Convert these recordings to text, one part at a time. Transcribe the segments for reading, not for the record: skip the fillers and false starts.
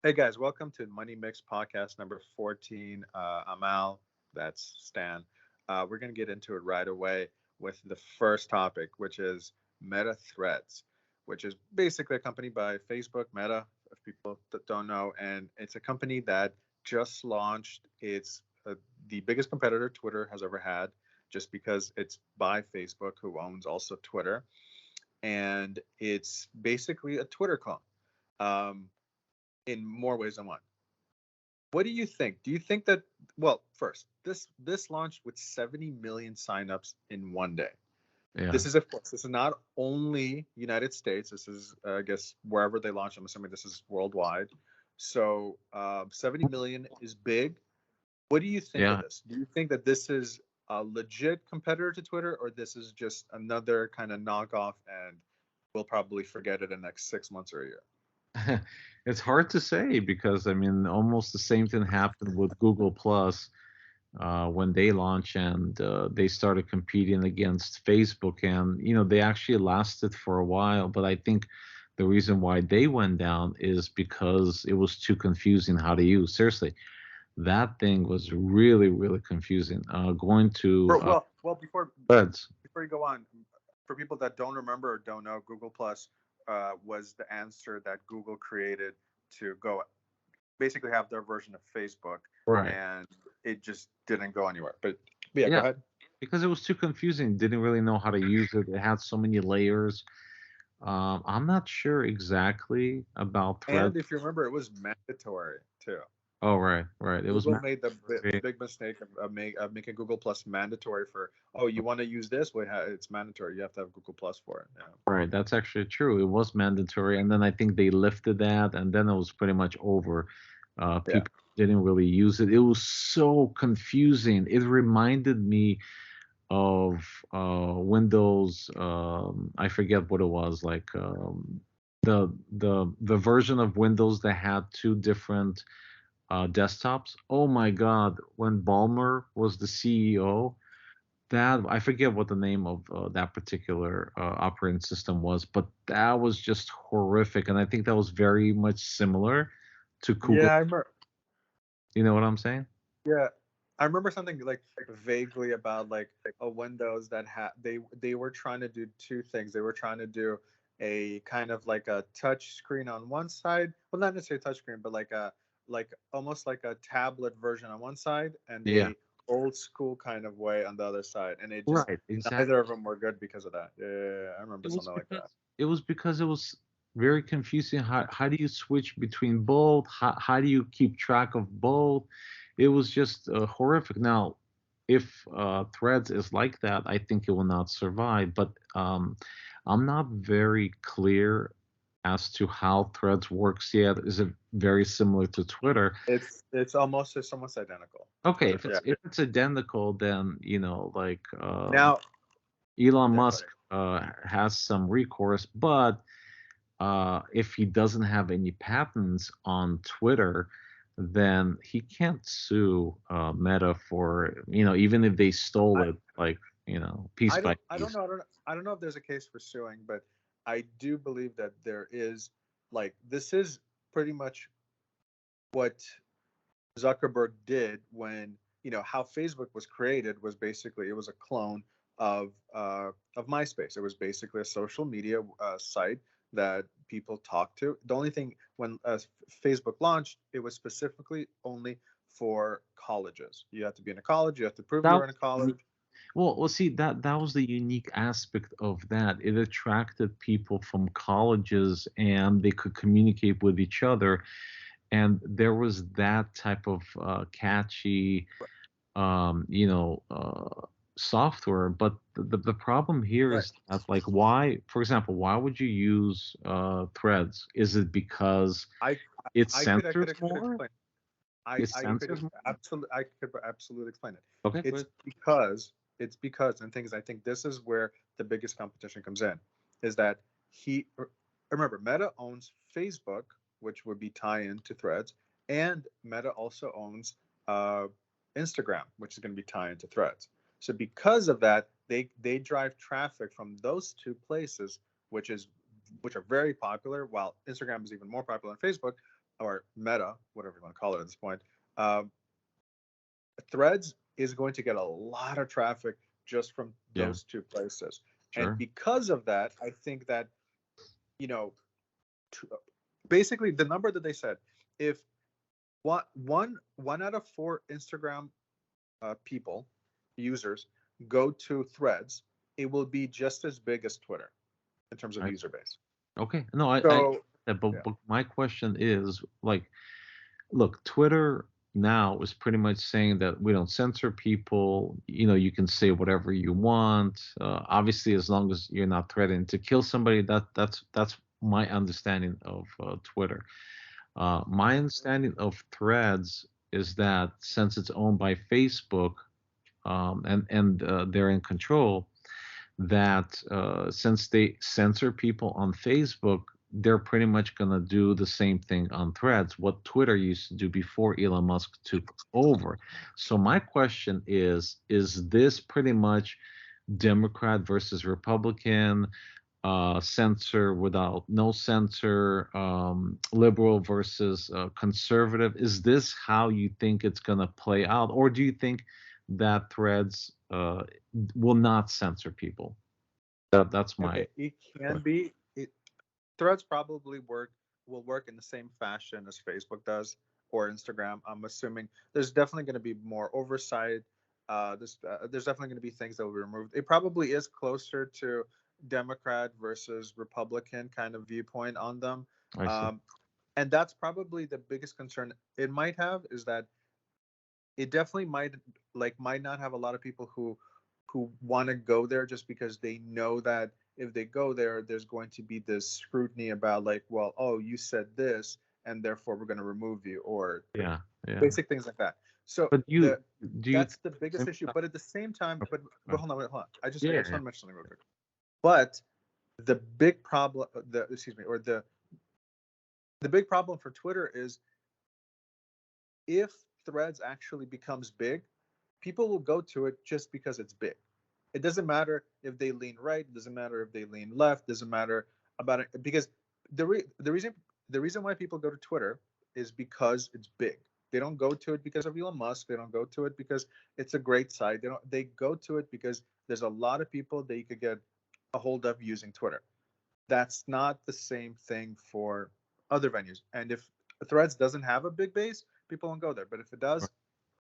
Hey guys, welcome to Money Mix podcast number 14. I'm Al, that's Stan. We're going to get into it right away with the first topic, which is Meta Threads, which is basically a company by Facebook, Meta, if people that don't know. And it's a company that just launched. It's the biggest competitor Twitter has ever had, just because it's by Facebook, who owns also Twitter. And it's basically a Twitter clone. Um, in more ways than one. What do you think? Do you think that, well, first, this launched with 70 million signups in one day. Yeah. This is, of course, this is not only United States. This is, I guess, wherever they launch. I'm assuming this is worldwide. So 70 million is big. What do you think of Yeah. this? Do you think that this is a legit competitor to Twitter, or this is just another kind of knockoff and we'll probably forget it in the next 6 months or a year? It's hard to say because I mean almost the same thing happened with Google Plus when they launched and they started competing against Facebook, and they actually lasted for a while, but I think the reason why they went down is because it was too confusing how to use. Seriously, that thing was really really confusing. Going to Well, Threads. before you go on, for people that don't remember or don't know, Google Plus was the answer that Google created to go basically have their version of Facebook, Right. and it just didn't go anywhere. But yeah, go Yeah, ahead. because it was too confusing. Didn't really know how to use it. It had so many layers. I'm not sure exactly about And Threads. if you remember, it was mandatory too. Oh, right, right. It was Google made the mandatory. big mistake of making Google Plus mandatory for. Oh, you want to use this? Well, it's mandatory. You have to have Google Plus for it. Yeah. Right, that's actually true. It was mandatory, and then I think they lifted that, and then it was pretty much over. Yeah. People didn't really use it. It was so confusing. It reminded me of Windows. I forget what it was like. The version of Windows that had two different desktops. Oh my God, when Ballmer was the CEO, that I forget what the name of that particular operating system was, but that was just horrific, and I think that was very much similar to Yeah, Google. I remember. You know what I'm saying? Yeah, I remember something like vaguely about like a Windows that had they were trying to do two things. They were trying to do a kind of like a touch screen on one side, well, not necessarily touch screen, but like almost like a tablet version on one side, and Yeah. a old school kind of way on the other side. And it just Right. Exactly. neither of them were good because of that. Yeah, I remember It was something like because that. it was very confusing. How do you switch between both? How do you keep track of both? It was just horrific. Now, if Threads is like that, I think it will not survive. But I'm not very clear as to how Threads works yet. Is it very similar to Twitter? It's almost identical to Okay, Twitter. Yeah. if it's identical, then like Now, Elon yeah, go Musk ahead. has some recourse, but if he doesn't have any patents on Twitter, then he can't sue Meta for, even if they stole I it, like, piece by I don't piece. know. I don't know if there's a case for suing, but I do believe that there is, like, this is pretty much what Zuckerberg did when, how Facebook was created was basically, it was a clone of MySpace. It was basically a social media site that people talked to. The only thing when Facebook launched, it was specifically only for colleges. You have to be in a college. You have to prove That you're was in a unique. college. Well, see, that was the unique aspect of that. It attracted people from colleges, and they could communicate with each other, and there was that type of catchy software. But the problem here Right. is that, like, why, for example, why would you use Threads? Is it because I it I censors could more? explain. It censors more? I could absolutely explain it. Okay, It's good. because and things I think this is where the biggest competition comes in, is that remember, Meta owns Facebook, which would be tie-in to Threads, and Meta also owns uh, Instagram, which is going to be tie-in to Threads. So because of that, they drive traffic from those two places, which are very popular, while Instagram is even more popular than Facebook. or Meta, whatever you want to call it at this point, um, Threads is going to get a lot of traffic just from Yeah, those two places. And sure. because of that, I think that, you know, basically the number that they said, if one out of four Instagram people, users, go to Threads, it will be just as big as Twitter in terms of I user base. Okay. No, So, but, yeah. but my question is like, look, Twitter now is pretty much saying that we don't censor people. You can say whatever you want. Obviously, as long as you're not threatening to kill somebody, that's my understanding of Twitter. My understanding of Threads is that since it's owned by Facebook, and they're in control, that since they censor people on Facebook, they're pretty much going to do the same thing on Threads, what Twitter used to do before Elon Musk took over. So my question is this pretty much Democrat versus Republican, censor without no censor, liberal versus conservative? Is this how you think it's going to play out? Or do you think that Threads will not censor people? That's my Okay, it can question. be. Threads probably will work in the same fashion as Facebook does or Instagram. I'm assuming there's definitely going to be more oversight. There's definitely going to be things that will be removed. It probably is closer to Democrat versus Republican kind of viewpoint on them, I see. um, and that's probably the biggest concern it might have, is that it definitely might not have a lot of people who want to go there, just because they know that if they go there, there's going to be this scrutiny about, like, well, oh, you said this, and therefore we're going to remove you, or Yeah, yeah. basic things like that. So But the do you that's the biggest think? issue. But at the same time, but hold on. I Yeah, just yeah. want to mention something real quick. But the big problem, the excuse me, or the big problem for Twitter is, if Threads actually becomes big, people will go to it just because it's big. It doesn't matter if they lean right. It doesn't matter if they lean left. It doesn't matter about it, because the reason why people go to Twitter is because it's big. They don't go to it because of Elon Musk. They don't go to it because it's a great site. They go to it because there's a lot of people that you could get a hold of using Twitter. That's not the same thing for other venues. And if Threads doesn't have a big base, people won't go there. But if it does,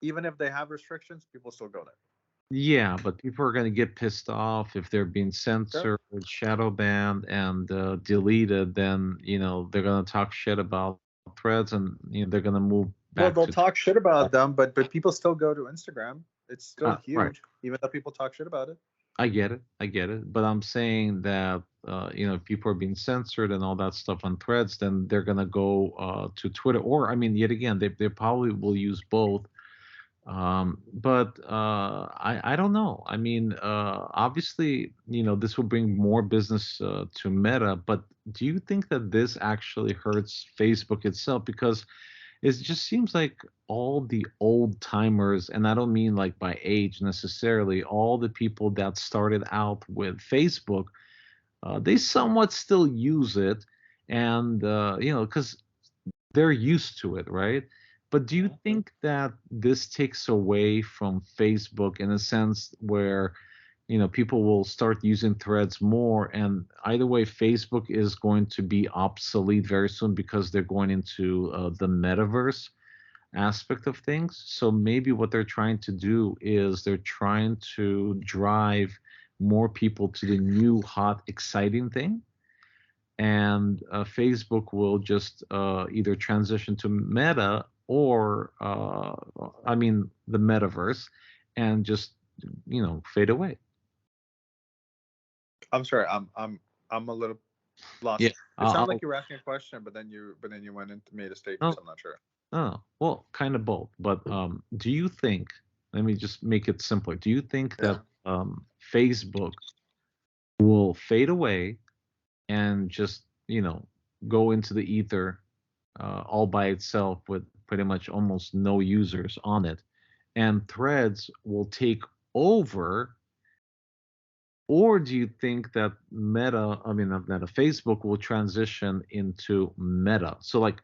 even if they have restrictions, people still go there. Yeah, but people are going to get pissed off if they're being Sure. censored, shadow banned, and deleted. Then they're going to talk shit about Threads, and they're going to move Well, back they'll to. talk shit about them, but people still go to Instagram. It's still Right. huge, even though people talk shit about it. I get it. I get it. But I'm saying that if people are being censored and all that stuff on Threads, then they're going to go to Twitter, or I mean, yet again, they probably will use both. But I don't know. I mean, obviously, this will bring more business to Meta, but do you think that this actually hurts Facebook itself? Because it just seems like all the old timers, and I don't mean like by age necessarily, all the people that started out with Facebook, they somewhat still use it, and because they're used to it, right? But do you Mhm. think that this takes away from Facebook in a sense where, people will start using threads more, and either way, Facebook is going to be obsolete very soon because they're going into the metaverse aspect of things. So maybe what they're trying to do is they're trying to drive more people to the new, hot, exciting thing, and Facebook will just either transition to Meta or, I mean, the metaverse, and just fade away. I'm sorry. I'm a little Yeah. lost. It sounded like you were asking a question, but then you went into made a statement, Oh, so I'm not sure. oh, well, kind of both. But do you think? Let me just make it simpler. Do you think that Yeah. Facebook will fade away and just go into the ether all by itself with pretty much almost no users on it, and Threads will take over? Or do you think that Meta, I mean not Meta, Facebook will transition into Meta? So like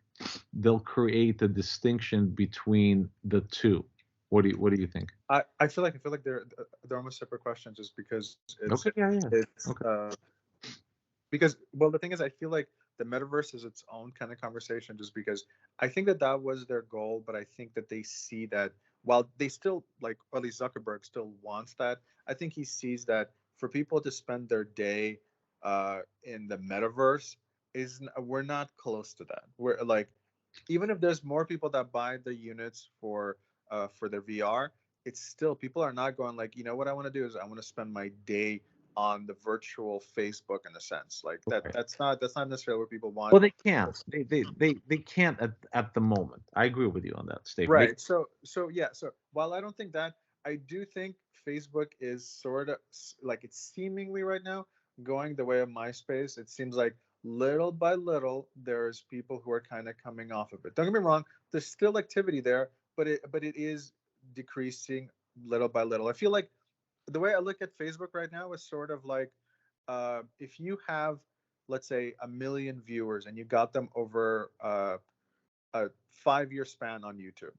they'll create a distinction between the two. What do you think? I feel like they're almost separate questions, just because Okay, yeah, yeah. it's Okay. because, well, the thing is, I feel like the metaverse is its own kind of conversation, just because I think that was their goal, but I think that they see that while they still, like, or at least Zuckerberg still wants that, I think he sees that for people to spend their day in the metaverse we're not close to that. We're like, even if there's more people that buy the units for their VR, it's still, people are not going like, you know what I want to do is I want to spend my day on the virtual Facebook, in a sense. Like that Right. that's not necessarily what people want. Well, they can't. They can't at the moment. I agree with you on that statement. Right. So yeah. So while I don't think that, I do think Facebook is sort of like, it's seemingly right now going the way of MySpace. It seems like little by little there's people who are kind of coming off of it. Don't get me wrong. There's still activity there, but it is decreasing little by little. I feel like the way I look at Facebook right now is sort of like, if you have, let's say, 1 million viewers and you got them over a 5 year span on YouTube,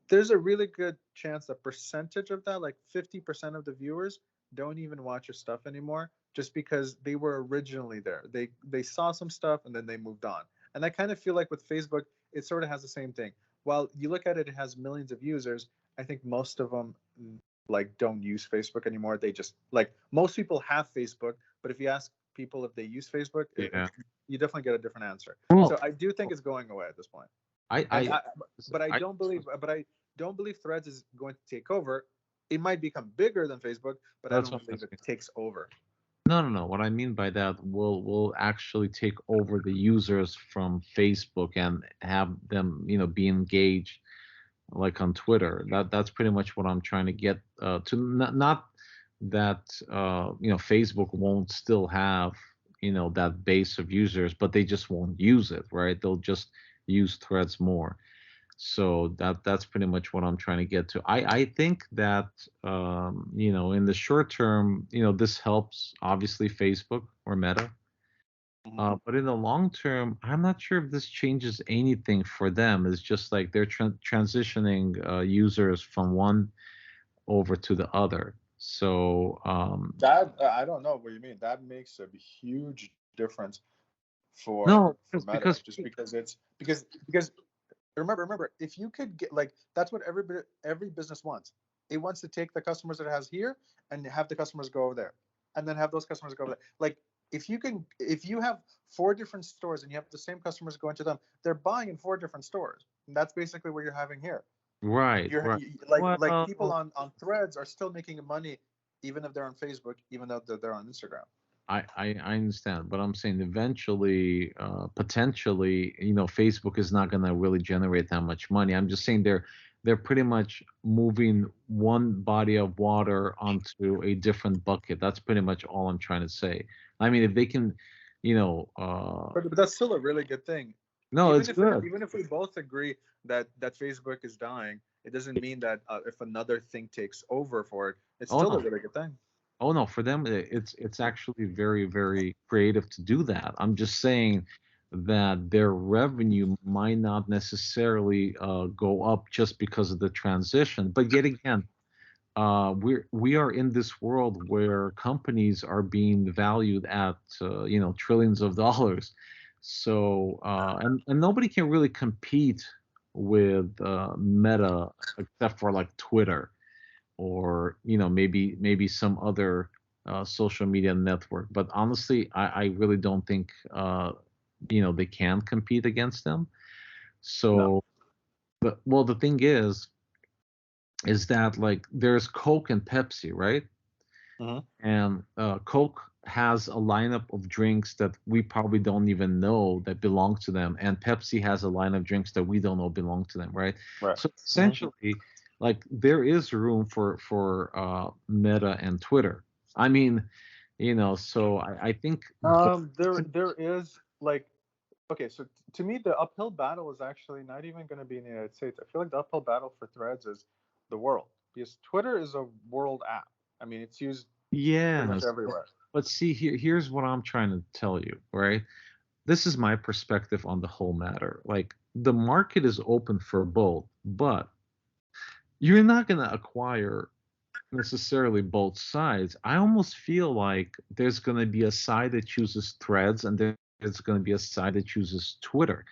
there's a really good chance that percentage of that, like 50% of the viewers, don't even watch your stuff anymore, just because they were originally there. They saw some stuff and then they moved on. And I kind of feel like with Facebook, it sort of has the same thing. While you look at it, it has millions of users. I think most of them like don't use Facebook anymore. They just, like, most people have Facebook, but if you ask people if they use Facebook, Yeah. you definitely get a different answer. So Well, I do think it's going away at this point. I And I I but I don't believe Threads is going to take over. It might become bigger than Facebook, but I that's don't what I'm believe it saying. takes over. No, no, no. What I mean by that, will actually take over the users from Facebook and have them, be engaged like on Twitter. That's pretty much what I'm trying to get to. Not that Facebook won't still have that base of users, but they just won't use it, right? They'll just use Threads more. So that's pretty much what I'm trying to get to. I think that in the short term, this helps obviously Facebook or Meta. Mhm. But in the long term, I'm not sure if this changes anything for them. It's just like they're transitioning users from one over to the other. So That I don't know what you mean. That makes a huge difference for no, Meta, just because because remember, if you could get, like, that's what every business wants. It wants to take the customers that it has here and have the customers go over there, and then have those customers go over there. Like, if you have 4 different stores and you have the same customers going to them, they're buying in 4 different stores. And that's basically what you're having here. right, right. Like people Well, on Threads are still making money, even if they're on Facebook, even though they're on Instagram. I understand, but I'm saying eventually, potentially, Facebook is not going to really generate that much money. I'm just saying they're pretty much moving one body of water onto a different bucket. That's pretty much all I'm trying to say. I mean, if they can, But that's still a really good thing. no, it's good. Even if we both agree that Facebook is dying, it doesn't mean that if another thing takes over for it, it's Oh still a no, really good thing. oh no, for them, it's actually very, very creative to do that. I'm just saying that their revenue might not necessarily go up just because of the transition. But yet again, we are in this world where companies are being valued at trillions of dollars. So and nobody can really compete with Meta except for like Twitter or maybe some other social media network. But honestly, I really don't think they can compete against them. No. So, but well, the thing is that like there's Coke and Pepsi, right? Hmm. And Coke has a lineup of drinks that we probably don't even know that belong to them, and Pepsi has a line of drinks that we don't know belong to them, right? Right. So Hmm. essentially, like there is room for Meta and Twitter. I mean, so I think There is, like, okay, so to me the uphill battle is actually not even going to be in the United States. I feel like the uphill battle for Threads is the world, because Twitter is a world app. I mean, it's used pretty much yes, everywhere. but see here's what I'm trying to tell you, right? this is my perspective on the whole matter. Like the market is open for both, but you're not going to acquire necessarily both sides. I almost feel like there's going to be a side that chooses Threads and there's going to be a side that chooses Twitter.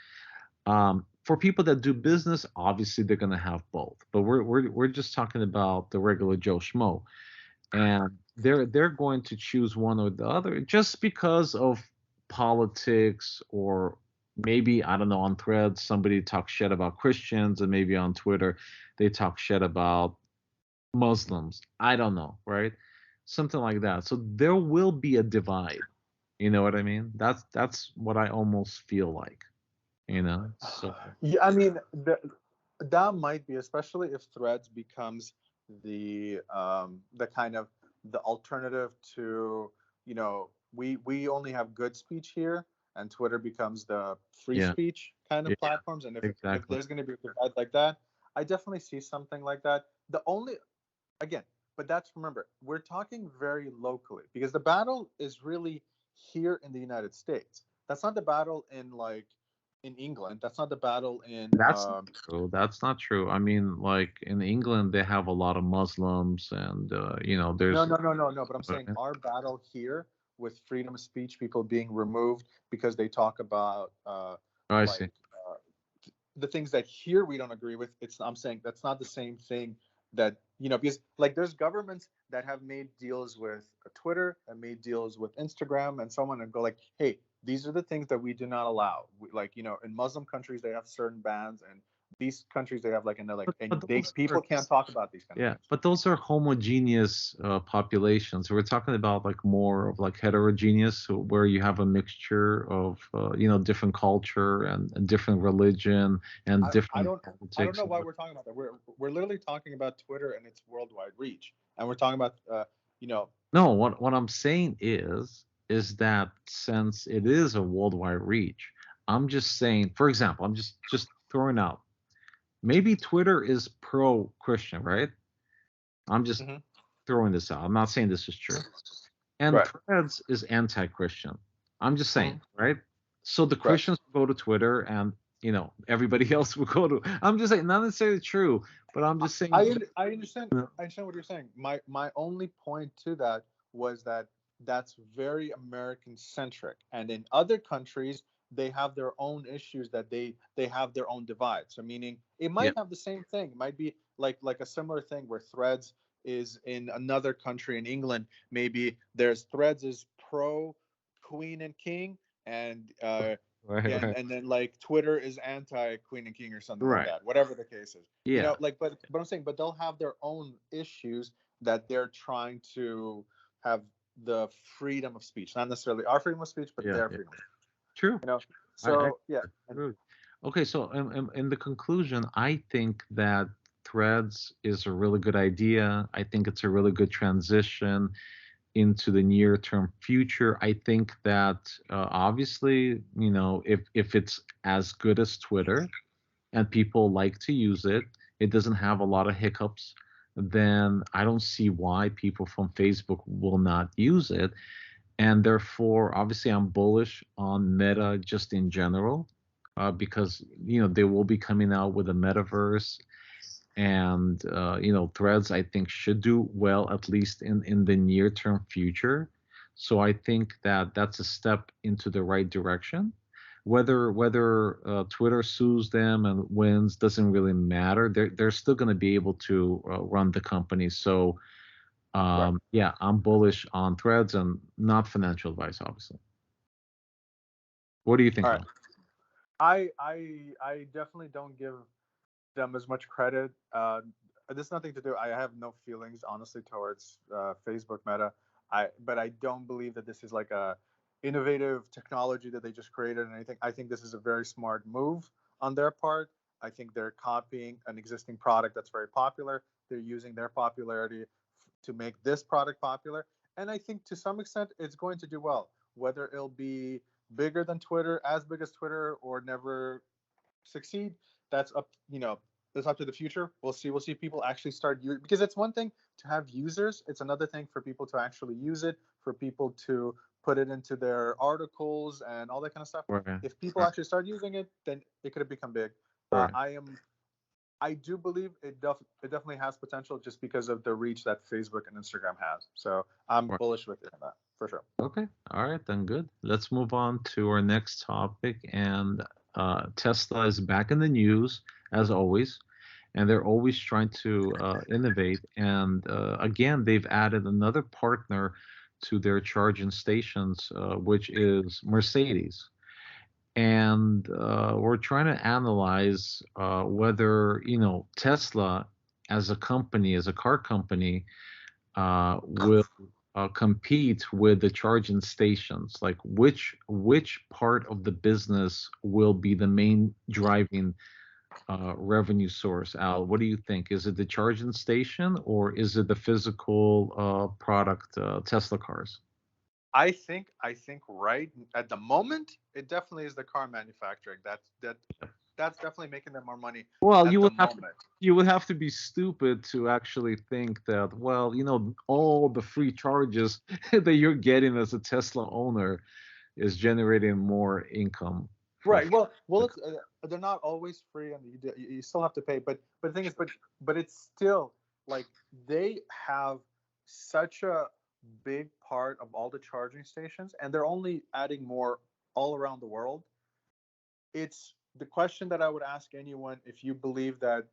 For people that do business, obviously they're going to have both. But we're just talking about the regular Joe Schmo, and they're going to choose one or the other just because of politics, or maybe, I don't know, on Threads somebody talks shit about Christians, and maybe on Twitter they talk shit about Muslims. I don't know, right? Something like that. So there will be a divide. You know what I mean? That's what I almost feel like. So Yeah, I mean, that might be, especially if Threads becomes the kind of the alternative to, we only have good speech here, and Twitter becomes the free yeah, speech kind of yeah, platforms. And if exactly. there's going to be a divide like that, I definitely see something like that. The only Again, but that's, remember, we're talking very locally, because the battle is really here in the United States. That's not the battle in, like, in England. That's not the battle in That's not true. That's not true. I mean, like in England, they have a lot of Muslims, and no, there's. no, no, no, no. But I'm saying our battle here with freedom of speech, people being removed because they talk about I like see. the things that here we don't agree with. I'm saying that's not the same thing, that, because, like, there's governments that have made deals with Twitter and made deals with Instagram and so on, and go like, hey, these are the things that we do not allow. Like, in Muslim countries they have certain bans, and these countries they have like another, like, and But they those people are, can't talk about these kind of yeah, things. but those are homogeneous populations. We're talking about like more of like heterogeneous, so where you have a mixture of different culture and different religion and I, I different don't I don't politics. know why we're talking about that. We're literally talking about Twitter and its worldwide reach, and we're talking about you know No, what I'm saying is that since it is a worldwide reach, I'm just saying, for example, I'm just throwing out, maybe Twitter is pro Christian, right? I'm just mhm, throwing this out. I'm not saying this is true. And right, Threads is anti-Christian. I'm just saying, mhm, right? So the right. Christians will go to Twitter, and everybody else will go to. I'm just saying, not necessarily true, but I'm just saying. I understand. I understand what you're saying. My only point to that was that that's very American centric, and in other countries they have their own issues, that they have their own divides. So meaning it Yeah, might have the same thing. It might be like a similar thing where Threads is in another country in England. Maybe there's Threads is pro Queen and King, and right, right, and then like Twitter is anti Queen and King or something like right. that. Whatever the case is, Yeah, like, but I'm saying, but they'll have their own issues that they're trying to have the freedom of speech, not necessarily our freedom of speech, but yeah, their yeah. freedom of speech. True. You know, I so yeah, and agree. Okay, so in the conclusion, I think that Threads is a really good idea. I think it's a really good transition into the near term future. I think that obviously, if it's as good as Twitter and people like to use it, it doesn't have a lot of hiccups, then I don't see why people from Facebook will not use it. And therefore, obviously, I'm bullish on Meta just in general, because they will be coming out with a metaverse, and Threads I think should do well, at least in the near term future. So I think that that's a step into the right direction. Whether Twitter sues them and wins doesn't really matter. They're still going to be able to run the company. So right, yeah, I'm bullish on Threads, and not financial advice, obviously. What do you think, all right. Alan? I definitely don't give them as much credit. There's nothing to do. I have no feelings, honestly, towards Facebook Meta. But I don't believe that this is like a innovative technology that they just created and anything. I think this is a very smart move on their part. I think they're copying an existing product that's very popular. They're using their popularity to make this product popular, and I think to some extent it's going to do well. Whether it'll be bigger than Twitter, as big as Twitter, or never succeed, that's up that's up to the future. We'll see people actually start using, because it's one thing to have users, it's another thing for people to actually use it, for people to put it into their articles and all that kind of stuff. Right. If people actually start using it, then it could have become big. Right. I do believe it definitely has potential just because of the reach that Facebook and Instagram has. So I'm Right. bullish with it on that for sure. Okay. All right, then good. Let's move on to our next topic. And Tesla is back in the news as always, and they're always trying to innovate. And again, they've added another partner to their charging stations, which is Mercedes. And we're trying to analyze whether Tesla as a company, as a car company, will compete with the charging stations. Like which part of the business will be the main driving revenue source? Al, what do you think? Is it the charging station or is it the physical product, Tesla cars? I think right at the moment it definitely is the car manufacturing. That's definitely making them more money Well, at the moment. you would have to be stupid to actually think that, well, all the free charges that you're getting as a Tesla owner is generating more income for Right. Well, they're not always free, and you still have to pay. But the thing is, but it's still like they have such a big part of all the charging stations, and they're only adding more all around the world. It's the question that I would ask anyone if you believe that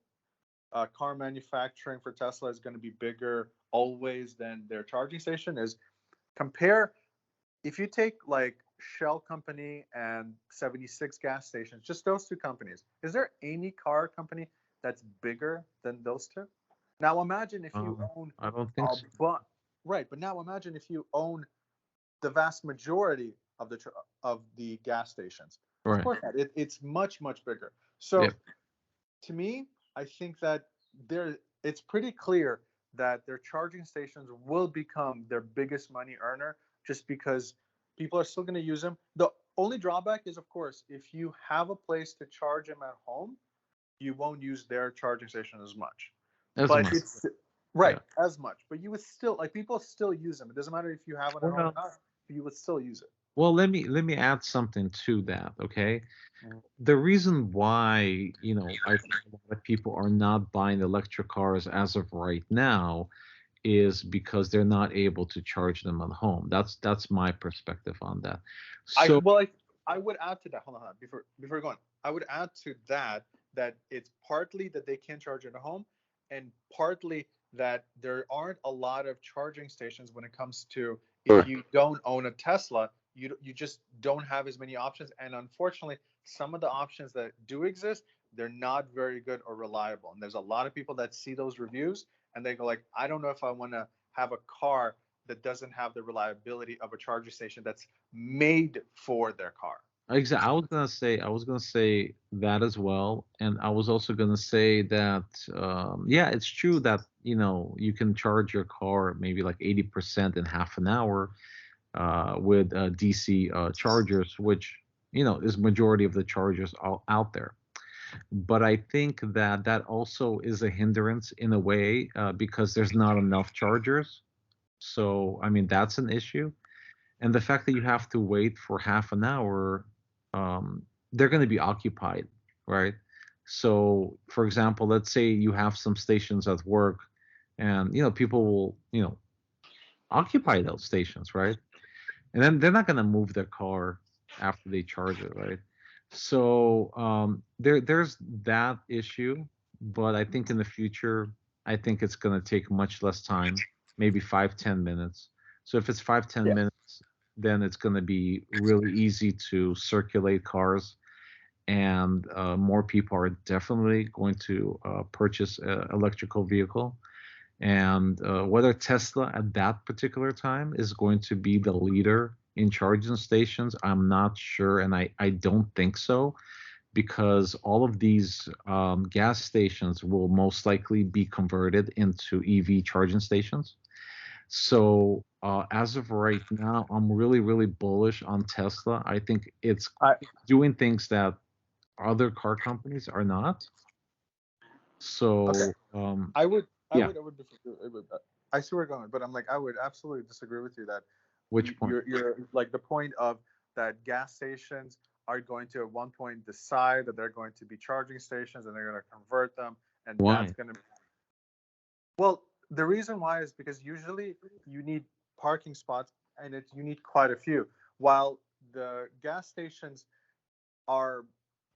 car manufacturing for Tesla is going to be bigger always than their charging station is compare if you take like Shell Company and 76 gas stations, just those two companies, is there any car company that's bigger than those two? Now imagine if you own I don't think so. right, but now imagine if you own the vast majority of the gas stations. Of Right. course not. It's much bigger. So Yep. to me, I think that it's pretty clear that their charging stations will become their biggest money earner just because people are still going to use them. The only drawback is, of course, if you have a place to charge them at home, you won't use their charging station as much. As But much. it's right Yeah. as much. But you would still like people still use them. It doesn't matter if you have one at home or Well, not. You would still use it. well, let me add something to that, okay? Mhm. The reason why, I think a lot of people are not buying electric cars as of right now is because they're not able to charge them at home. That's my perspective on that. I So, well, I would add to that. Hold on, before going, I would add to that that it's partly that they can't charge at home, and partly that there aren't a lot of charging stations when it comes to if you don't own a Tesla, you just don't have as many options, and unfortunately, some of the options that do exist, they're not very good or reliable. And there's a lot of people that see those reviews and they go like, I don't know if I want to have a car that doesn't have the reliability of a charging station that's made for their car. exactly, I was gonna say that as well, and I was also gonna say that, yeah, it's true that you can charge your car maybe like 80% in half an hour with DC chargers, which is majority of the chargers out there. But I think that that also is a hindrance in a way, because there's not enough chargers. So I mean that's an issue, and the fact that you have to wait for half an hour, they're going to be occupied, right? So, for example, let's say you have some stations at work, and people will occupy those stations, right? And then they're not going to move their car after they charge it, right? So there's that issue, but I think in the future, I think it's going to take much less time, maybe 5-10 minutes. So if it's 5-10 minutes, then it's going to be really easy to circulate cars, and more people are definitely going to purchase an electrical vehicle. And whether Tesla at that particular time is going to be the leader in charging stations, I'm not sure, and I don't think so, because all of these gas stations will most likely be converted into EV charging stations. So as of right now, I'm really, really bullish on Tesla. I think it's I doing things that other car companies are not. okay. So I would I yeah, would I would disagree. I see where you're going, but I'm like I would absolutely disagree with you that Which point? You're like the point of that gas stations are going to at one point decide that they're going to be charging stations and they're going to convert them, and that's Why? going to. Well, the reason why is because usually you need parking spots, and you need quite a few. While the gas stations are,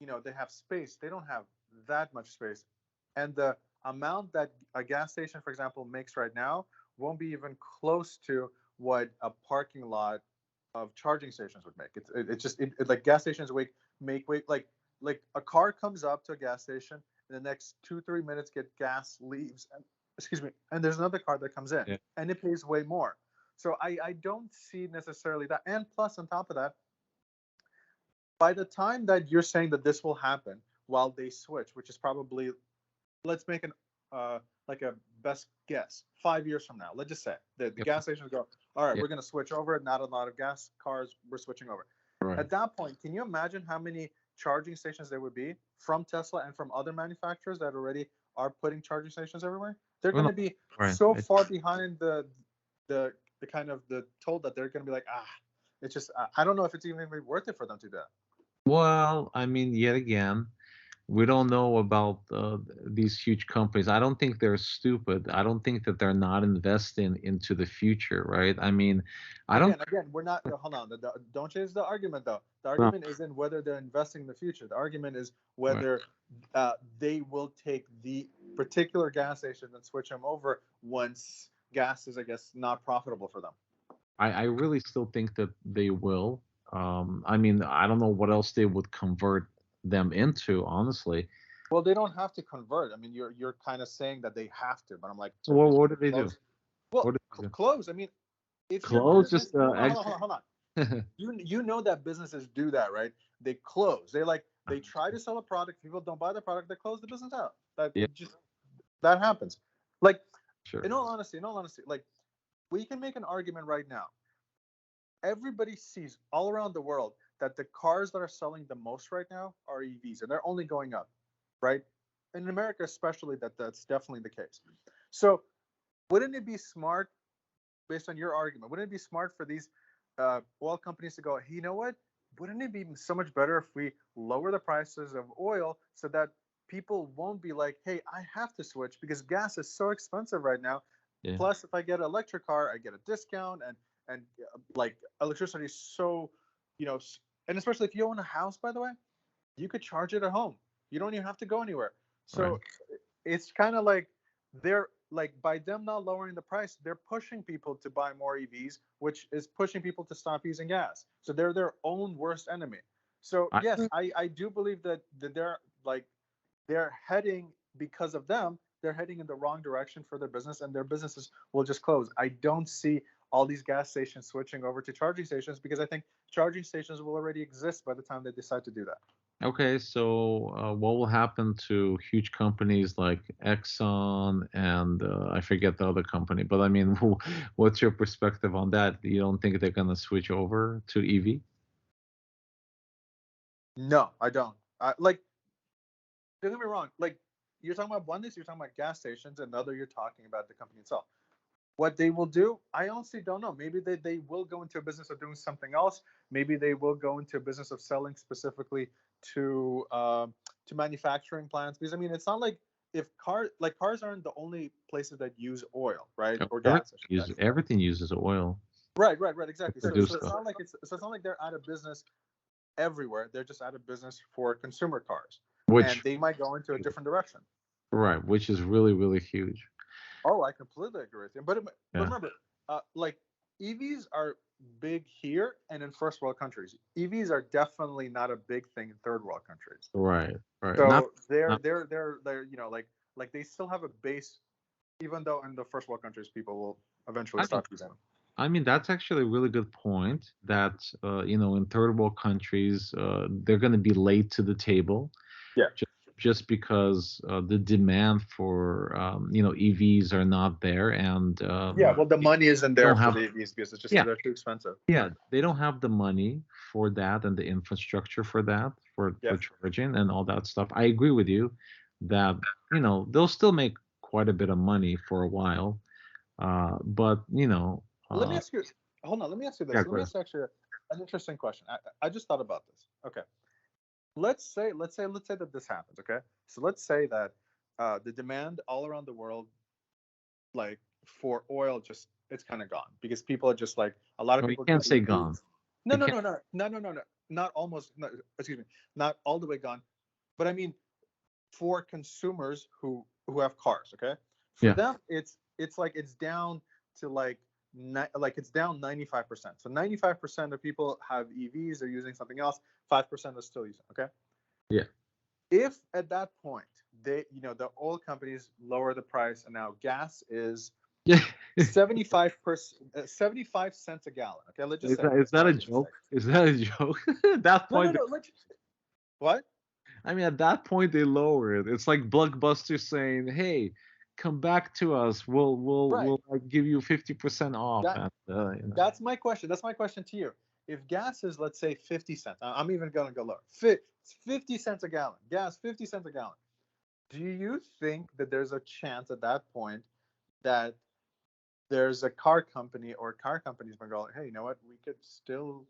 they have space. They don't have that much space, and the amount that a gas station, for example, makes right now won't be even close to what a parking lot of charging stations would make. It's just like gas stations make wait like a car comes up to a gas station in the next 2-3 minutes, get gas, leaves, and excuse me, and there's another car that comes in, Yeah. and it pays way more. So I don't see necessarily that. And plus, on top of that, by the time that you're saying that this will happen while they switch, which is probably, let's make an like a best guess, 5 years from now. Let's just say the Yep. gas stations go, all right, Yep. we're going to switch over. Not a lot of gas cars, we're switching over. Right. At that point, can you imagine how many charging stations there would be from Tesla and from other manufacturers that already are putting charging stations everywhere? They're Well, going to be right. so far behind the kind of the toll that they're going to be like, it's just, I don't know if it's even going to be worth it for them to do that. Well, I mean, yet again, we don't know about these huge companies. I don't think they're stupid. I don't think that they're not investing into the future, right? I mean, I don't. Again, we're not. Hold on. Don't change the argument, though. The No, argument isn't whether they're investing in the future. The argument is right. whether they will take the particular gas station and switch them over once gas is, I guess, not profitable for them. I really still think that they will. I mean, I don't know what else they would convert them into, honestly. Well, they don't have to convert. I mean, you're kind of saying that they have to, but I'm like, So what do they do? well, What do they do? close. I mean, if your Close? business, Just hold on. You know that businesses do that, right? They close. They try to sell a product. People don't buy the product. They close the business out. That happens. Like, Sure. in all honesty, like, we can make an argument right now. Everybody sees all around the world that the cars that are selling the most right now are EVs, and they're only going up, right? In America, especially, that's definitely the case. So, wouldn't it be smart, based on your argument, wouldn't it be smart for these oil companies to go, you know what? Wouldn't it be so much better if we lower the prices of oil so that people won't be like, hey, I have to switch because gas is so expensive right now. Yeah. Plus, if I get an electric car, I get a discount, and like electricity is so, and especially if you own a house, by the way, you could charge it at home. You don't even have to go anywhere. So Right. it's kind of like they're like, by them not lowering the price, they're pushing people to buy more EVs, which is pushing people to stop using gas. So they're their own worst enemy. So yes, I do believe that they're heading, because of them, they're heading in the wrong direction for their business, and their businesses will just close. I don't see all these gas stations switching over to charging stations because I think charging stations will already exist by the time they decide to do that. Okay, so what will happen to huge companies like Exxon and I forget the other company, but I mean, what's your perspective on that? You don't think they're going to switch over to EV? No, I don't. Like, don't get me wrong. Like, you're talking about one, you're talking about gas stations, and the other, you're talking about the company itself. What they will do, I honestly don't know. Maybe they will go into a business of doing something else. Maybe they will go into a business of selling specifically to manufacturing plants. Because I mean, it's not like cars aren't the only places that use oil, right? Or gas. Everything uses oil. Right, exactly. So Produce it's not like they're out of business everywhere. They're just out of business for consumer cars, and they might go into a different direction. Right, which is really, really huge. Oh, I completely agree with you. But remember, like, EVs are big here and in first world countries. EVs are definitely not a big thing in third world countries. Right. So they're like they still have a base, even though in the first world countries people will eventually stop using them. I mean, that's actually a really good point. That in third world countries, they're going to be late to the table. Yeah. Just because the demand for EVs are not there, and well, the money isn't there for the EVs because it's just they're too expensive. Yeah, they don't have the money for that and the infrastructure for that, for charging and all that stuff. I agree with you that they'll still make quite a bit of money for a while, but let me ask you. hold on. Let me ask you this. Yeah, Let go me ahead. ask you actually an interesting question. I just thought about this. Okay. Let's say that this happens. Okay. So let's say that the demand all around the world, like for oil, just it's kind of gone because people are just like a lot of No, you people can't get say EVs. gone. No, You no, can't. no, no, no, no, no, no. Not almost. No, excuse me. Not all the way gone. But I mean, for consumers who have cars, okay, for Yeah. them it's like it's down to like it's down 95%. So 95% of people have EVs. They're using something else. 5% are still using. Okay. Yeah. If at that point the oil companies lower the price and now gas is Yeah. 75 cents a gallon. Okay, let's just Is say that for is that a argument's joke? sake. Is that a joke? At that No, no, point, no. Let's what? I mean, at that point they lower it. It's like Blockbuster saying, "Hey, come back to us. Right. We'll like give you 50% off." That And That's my question. That's my question to you. If gas is, let's say, 50 cents, I'm even going to go lower. 50 cents a gallon. Gas, 50 cents a gallon. Do you think that there's a chance at that point that there's a car company or car companies might go, hey, you know what? We could still,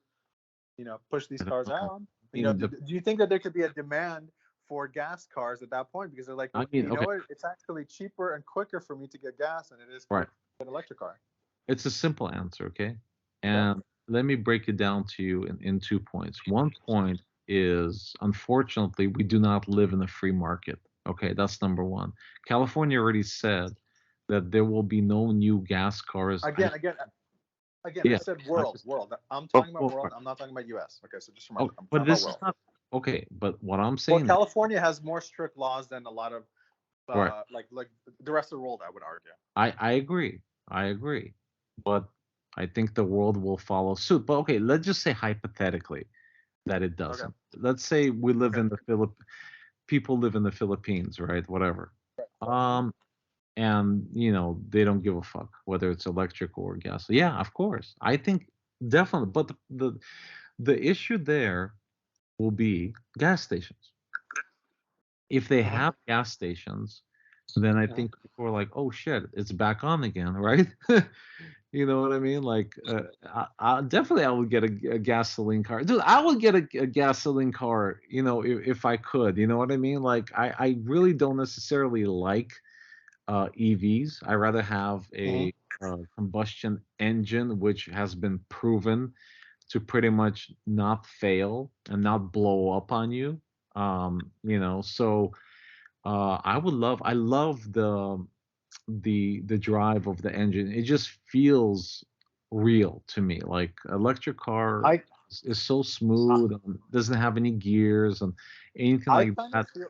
push these I don't cars know. out. I mean, Do you think that there could be a demand for gas cars at that point? Because they're like, hey, you know okay, what? It's actually cheaper and quicker for me to get gas than it is right. an electric car. It's a simple answer, okay? Okay. And let me break it down to you in 2 points. One point is, unfortunately, we do not live in a free market. Okay, that's number one. California already said that there will be no new gas cars. Again, I Yeah, said I world, just, world. I'm oh, talking about oh, world. I'm not talking about U.S. Okay, so just remember, oh, I'm but talking about this is world. not okay. But what I'm Well, saying, California has more strict laws than a lot of right? like the rest of the world, I would argue. I agree. I agree. But I think the world will follow suit. But okay, let's just say hypothetically that it Okay. doesn't. Let's say we live Okay. in the people live in the Philippines, right? Whatever. Um, and they don't give a fuck whether it's electric or gas. Yeah, of course. I think definitely. But the issue there will be gas stations. If they Uh-huh. have gas stations, then I Uh-huh. think people are like, oh shit, it's back on again, right? You know what I mean? Like, definitely I would get a gasoline car. Dude, I would get a gasoline car, if I could. You know what I mean? Like, I really don't necessarily like EVs. I rather have Uh-huh. a combustion engine, which has been proven to pretty much not fail and not blow up on you. So I love the drive of the engine. It just feels real to me. Like electric car I is so I, smooth and doesn't have any gears and anything I like kind of that. feel.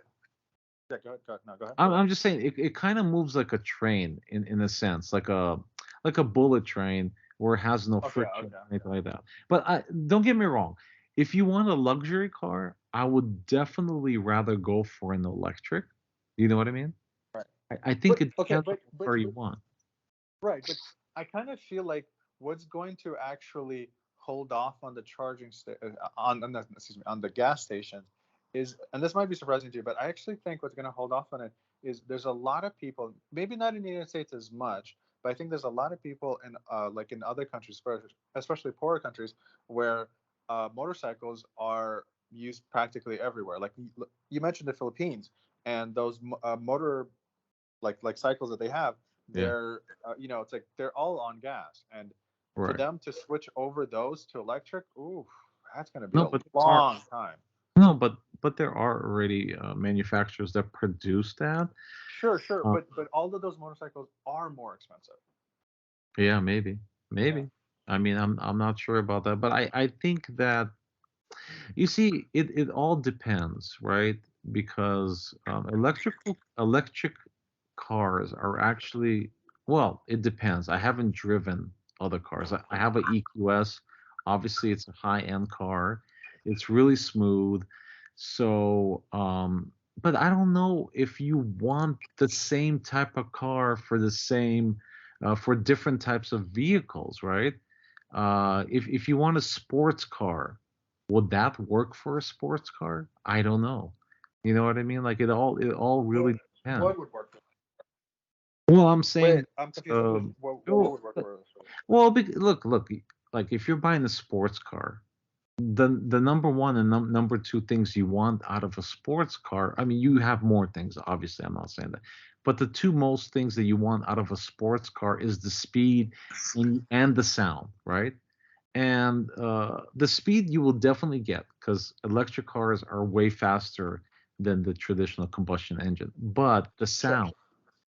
Yeah, go ahead. Go ahead. No, go ahead. I'm just saying it kind of moves like a train in a sense, like a bullet train where it has no Okay. friction Okay. or anything like that. But don't get me wrong. If you want a luxury car, I would definitely rather go for an electric. You know what I mean? Right. I think But it okay. depends on the car you want. Right. But I kind of feel like what's going to actually hold off on the excuse me, on the gas stations is, and this might be surprising to you, but I actually think what's going to hold off on it is there's a lot of people, maybe not in the United States as much, but I think there's a lot of people in like in other countries, especially poorer countries, where motorcycles are used practically everywhere. Like you mentioned the Philippines and those motor like cycles that they have, Yeah. they're it's like they're all on gas, and for Right. them to switch over those to electric, ooh, that's going to be No, a but there are long time. no, but there are already manufacturers that produce that. Sure, sure, Uh, but all of those motorcycles are more expensive. yeah, maybe, Yeah. maybe. I mean, I'm not sure about that, but I think that you see, it all depends, right? Because electric cars are actually, well, it depends. I haven't driven other cars. I have an EQS. Obviously, it's a high-end car. It's really smooth. So, but I don't know if you want the same type of car for the same, for different types of vehicles, right? If you want a sports car, would that work for a sports car? I don't know. You know what I mean? Like it all What really depends. what would work for? Well, I'm Wait, saying, I'm confused. um, What well, would work for? well, look, like if you're buying a sports car, the number one and number two things you want out of a sports car, I mean, you have more things, obviously, I'm not saying that, but the two most things that you want out of a sports car is the speed and the sound, right? And the speed you will definitely get because electric cars are way faster than the traditional combustion engine. But the Sure. sound,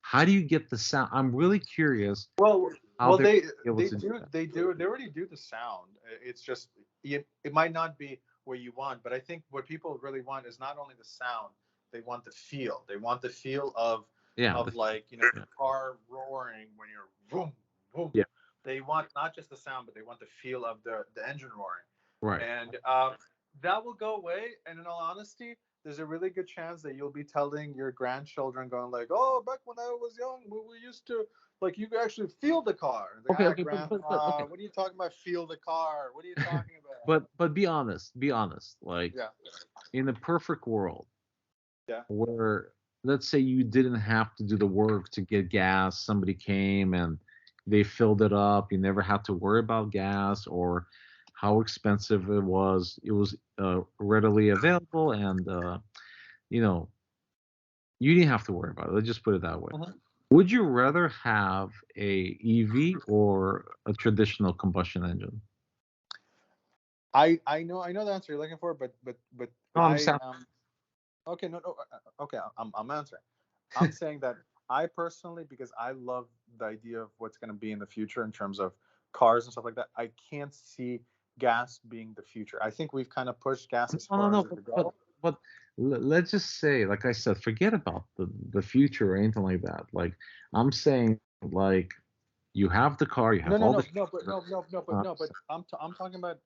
how do you get the sound? I'm really curious Well, how well, they're they able they to do do that. they already do the sound. It's just it might not be what you want, but I think what people really want is not only the sound, they want the feel. They want the feel Yeah, of like yeah, the car roaring when you're boom boom. yeah, They want not just the sound, but they want the feel of the engine roaring, right. and that will go away. And in all honesty, there's a really good chance that you'll be telling your grandchildren, going like, "Oh, back when I was young, we used to like you could actually feel the car." Like, Okay, ah, okay, but grandpa, okay, what are you talking about? Feel the car? What are you talking about? but be honest, be honest. Like Yeah, in a perfect world yeah. where let's say you didn't have to do the work to get gas, somebody came and they filled it up, you never had to worry about gas or how expensive it was readily available, and you know, you didn't have to worry about it. Let's just put it that way. Mhm. Would you rather have a EV or a traditional combustion engine? I know the answer you're looking for, but No, I'm saying, okay, no, okay, I'm answering. I'm saying that I personally, because I love the idea of what's going to be in the future in terms of cars and stuff like that, I can't see gas being the future. I think we've kind of pushed gas as no, far no, as it could go. but let's just say, like I said, forget about the future or anything like that. Like I'm saying, like you have the car, you No, have no, all no, the no, but no, no, no, but uh, no, but I'm talking about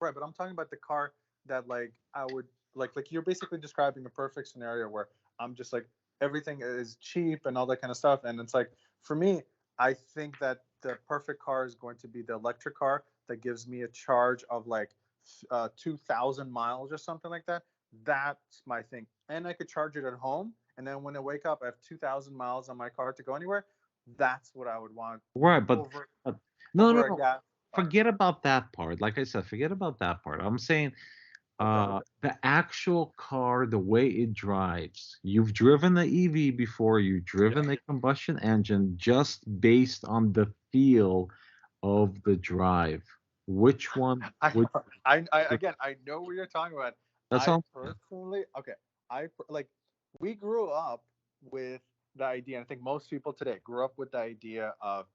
right, but I'm talking about the car that like I would like you're basically describing a perfect scenario where I'm just like everything is cheap and all that kind of stuff, and it's like for me, I think that the perfect car is going to be the electric car that gives me a charge of like 2,000 miles or something like that. That's my thing, and I could charge it at home, and then when I wake up, I have 2,000 miles on my car to go anywhere. That's what I would want right, over but no, no, over a no. gas car. Forget about that part. Like I said, forget about that part. I'm saying Okay. the actual car, the way it drives. You've driven the EV before, you've Yeah. driven a combustion engine just based on the feel of the drive. Which one I, would I you, again, I know what you're talking about. that's I all. personally, okay, like we grew up with the idea, and I think most people today grew up with the idea of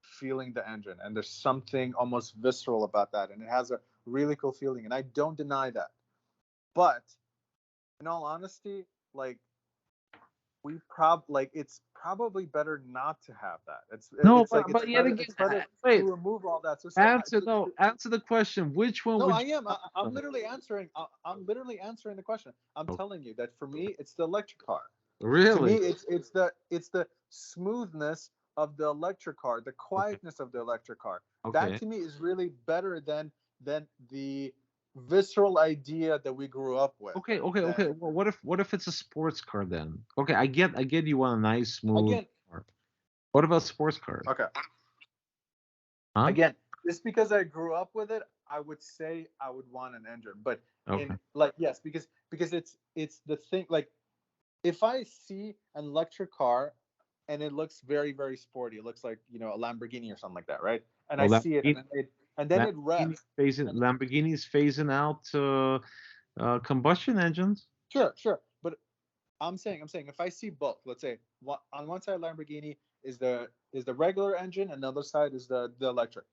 feeling the engine, and there's something almost visceral about that, and it has a really cool feeling, and I don't deny that. But in all honesty, like it's probably better not to have that. No, It's like but yet again, it's better to wait. remove all that. So Answer no. Answer the question. Which one no, would I you am. I'm rather? literally answering. I'm literally answering the question. I'm Oh, telling you that for me, it's the electric car. To me, really? it's the smoothness of the electric car, the Okay. quietness of the electric car. That Okay. to me is really better than the visceral idea that we grew up with. That Okay. Well, what if it's a sports car then? Okay, I get you want a nice smooth again, car. What about sports cars? okay, Huh? again, just because I grew up with it, I would say I would want an engine. But Okay. in like yes, because it's the thing like if I see an electric car and it looks very very sporty, it looks like a Lamborghini or something like that, right? And I Well, see it and then it revs. And Lamborghini's phasing out combustion engines. sure, sure, but I'm saying if I see both, let's say on one side Lamborghini is the regular engine, and the other side is the electric.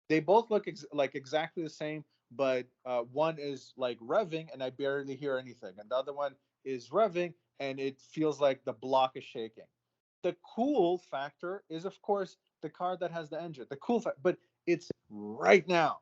They both look like exactly the same, but one is like revving and I barely hear anything, and the other one is revving and it feels like the block is shaking. The cool factor is, of course, the car that has the engine. The cool fact, but it's right now.